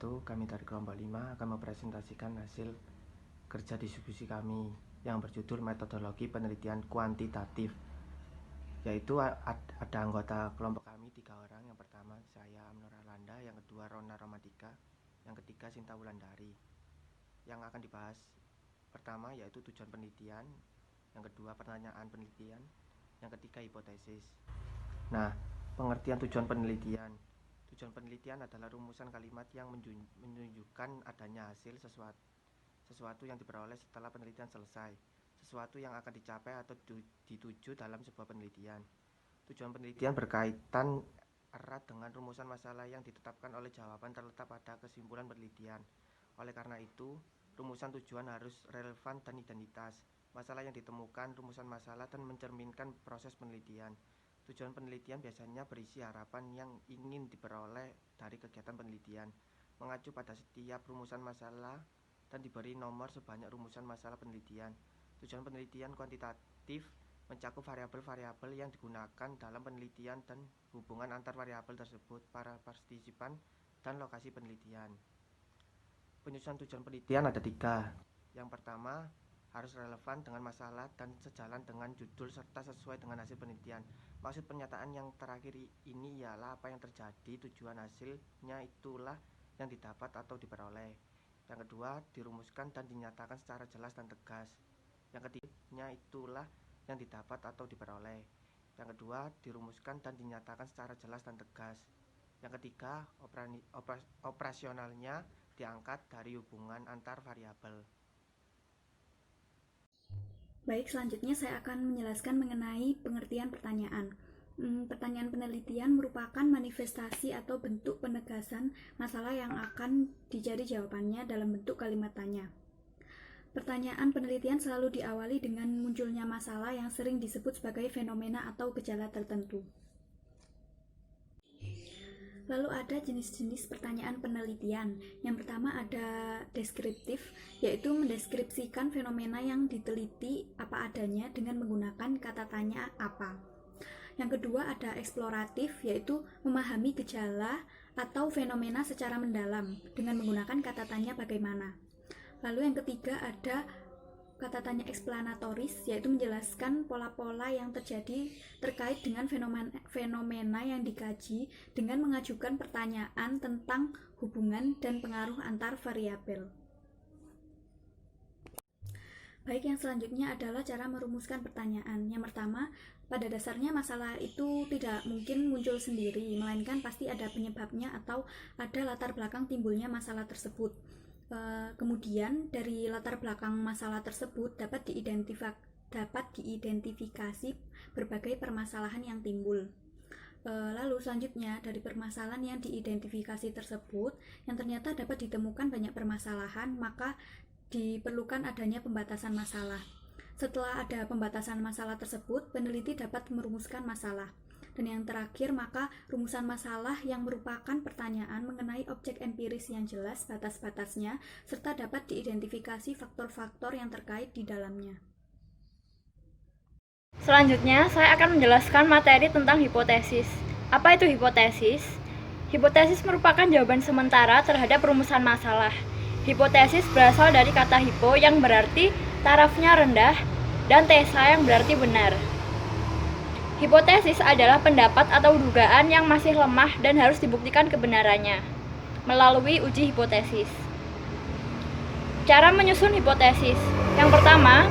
wabarakatuh. Kami dari kelompok 5 akan mempresentasikan hasil kerja distribusi kami yang berjudul metodologi penelitian kuantitatif, yaitu ada anggota kelompok kami 3 orang. Yang pertama saya Amnur Landa, yang kedua Rona Romadika, yang ketiga Sinta Wulandari. Yang akan dibahas pertama yaitu tujuan penelitian, yang kedua pertanyaan penelitian, yang ketiga hipotesis. Nah, pengertian tujuan penelitian. Tujuan penelitian adalah rumusan kalimat yang menunjukkan adanya hasil sesuatu yang diperoleh setelah penelitian selesai, sesuatu yang akan dicapai atau dituju dalam sebuah penelitian. Tujuan penelitian berkaitan erat dengan rumusan masalah yang ditetapkan oleh jawaban terletak pada kesimpulan penelitian. Oleh karena itu, rumusan tujuan harus relevan dan identitas masalah yang ditemukan, rumusan masalah, dan mencerminkan proses penelitian. Tujuan penelitian biasanya berisi harapan yang ingin diperoleh dari kegiatan penelitian, mengacu pada setiap rumusan masalah, dan diberi nomor sebanyak rumusan masalah penelitian. Tujuan penelitian kuantitatif mencakup variabel-variabel yang digunakan dalam penelitian dan hubungan antar variabel tersebut, para partisipan, dan lokasi penelitian. Penyusunan tujuan penelitian ada 3. Yang pertama, harus relevan dengan masalah dan sejalan dengan judul serta sesuai dengan hasil penelitian. Maksud pernyataan yang terakhir ini ialah apa yang terjadi, tujuan hasilnya itulah yang didapat atau diperoleh. Yang kedua, dirumuskan dan dinyatakan secara jelas dan tegas. Yang ketiganya itulah yang didapat atau diperoleh. Yang kedua, dirumuskan dan dinyatakan secara jelas dan tegas. Yang ketiga, operasionalnya diangkat dari hubungan antar variabel. Baik, selanjutnya saya akan menjelaskan mengenai pengertian pertanyaan. Pertanyaan penelitian merupakan manifestasi atau bentuk penegasan masalah yang akan dicari jawabannya dalam bentuk kalimat tanya. Pertanyaan penelitian selalu diawali dengan munculnya masalah yang sering disebut sebagai fenomena atau gejala tertentu. Lalu ada jenis-jenis pertanyaan penelitian. Yang pertama ada deskriptif, yaitu mendeskripsikan fenomena yang diteliti apa adanya dengan menggunakan kata tanya apa. Yang kedua ada eksploratif, yaitu memahami gejala atau fenomena secara mendalam dengan menggunakan kata tanya bagaimana. Lalu yang ketiga ada kata tanya eksplanatoris, yaitu menjelaskan pola-pola yang terjadi terkait dengan fenomena yang dikaji dengan mengajukan pertanyaan tentang hubungan dan pengaruh antar variabel. Baik, yang selanjutnya adalah cara merumuskan pertanyaan. Yang pertama, pada dasarnya masalah itu tidak mungkin muncul sendiri, melainkan pasti ada penyebabnya atau ada latar belakang timbulnya masalah tersebut. Kemudian dari latar belakang masalah tersebut dapat diidentifikasi berbagai permasalahan yang timbul. Lalu selanjutnya dari permasalahan yang diidentifikasi tersebut yang ternyata dapat ditemukan banyak permasalahan, maka diperlukan adanya pembatasan masalah. Setelah ada pembatasan masalah tersebut, peneliti dapat merumuskan masalah. Dan yang terakhir, maka rumusan masalah yang merupakan pertanyaan mengenai objek empiris yang jelas batas-batasnya, serta dapat diidentifikasi faktor-faktor yang terkait di dalamnya. Selanjutnya, saya akan menjelaskan materi tentang hipotesis. Apa itu hipotesis? Hipotesis merupakan jawaban sementara terhadap rumusan masalah. Hipotesis berasal dari kata hipo yang berarti tarafnya rendah dan tesa yang berarti benar. Hipotesis adalah pendapat atau dugaan yang masih lemah dan harus dibuktikan kebenarannya melalui uji hipotesis. Cara menyusun hipotesis. Yang pertama,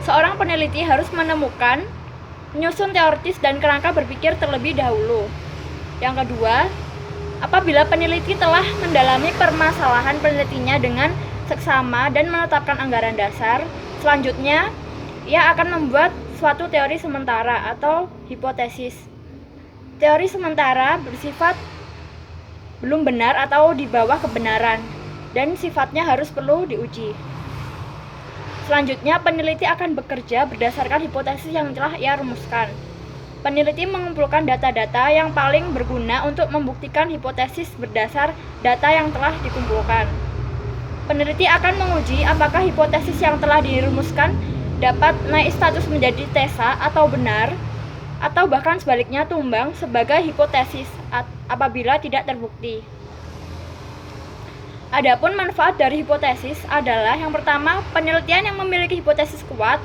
seorang peneliti harus menyusun teoritis dan kerangka berpikir terlebih dahulu. Yang kedua, apabila peneliti telah mendalami permasalahan penelitinya dengan seksama dan menetapkan anggaran dasar, selanjutnya ia akan membuat suatu teori sementara atau hipotesis. Teori sementara bersifat belum benar atau di bawah kebenaran dan sifatnya harus perlu diuji. Selanjutnya, peneliti akan bekerja berdasarkan hipotesis yang telah ia rumuskan. Peneliti mengumpulkan data-data yang paling berguna untuk membuktikan hipotesis berdasar data yang telah dikumpulkan. Peneliti akan menguji apakah hipotesis yang telah dirumuskan dapat naik status menjadi tesa atau benar, atau bahkan sebaliknya tumbang sebagai hipotesis apabila tidak terbukti. Adapun manfaat dari hipotesis adalah yang pertama, penelitian yang memiliki hipotesis kuat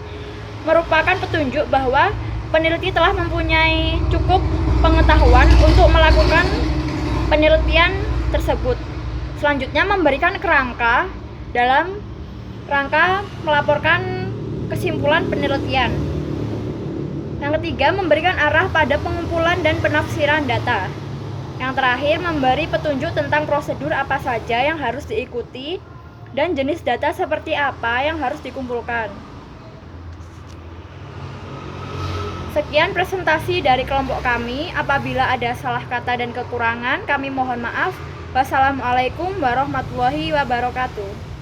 merupakan petunjuk bahwa peneliti telah mempunyai cukup pengetahuan untuk melakukan penelitian tersebut. Selanjutnya, memberikan kerangka dalam rangka melaporkan kesimpulan penelitian. Yang ketiga, memberikan arah pada pengumpulan dan penafsiran data. Yang terakhir, memberi petunjuk tentang prosedur apa saja yang harus diikuti dan jenis data seperti apa yang harus dikumpulkan. Sekian presentasi dari kelompok kami. Apabila ada salah kata dan kekurangan, kami mohon maaf. Wassalamualaikum warahmatullahi wabarakatuh.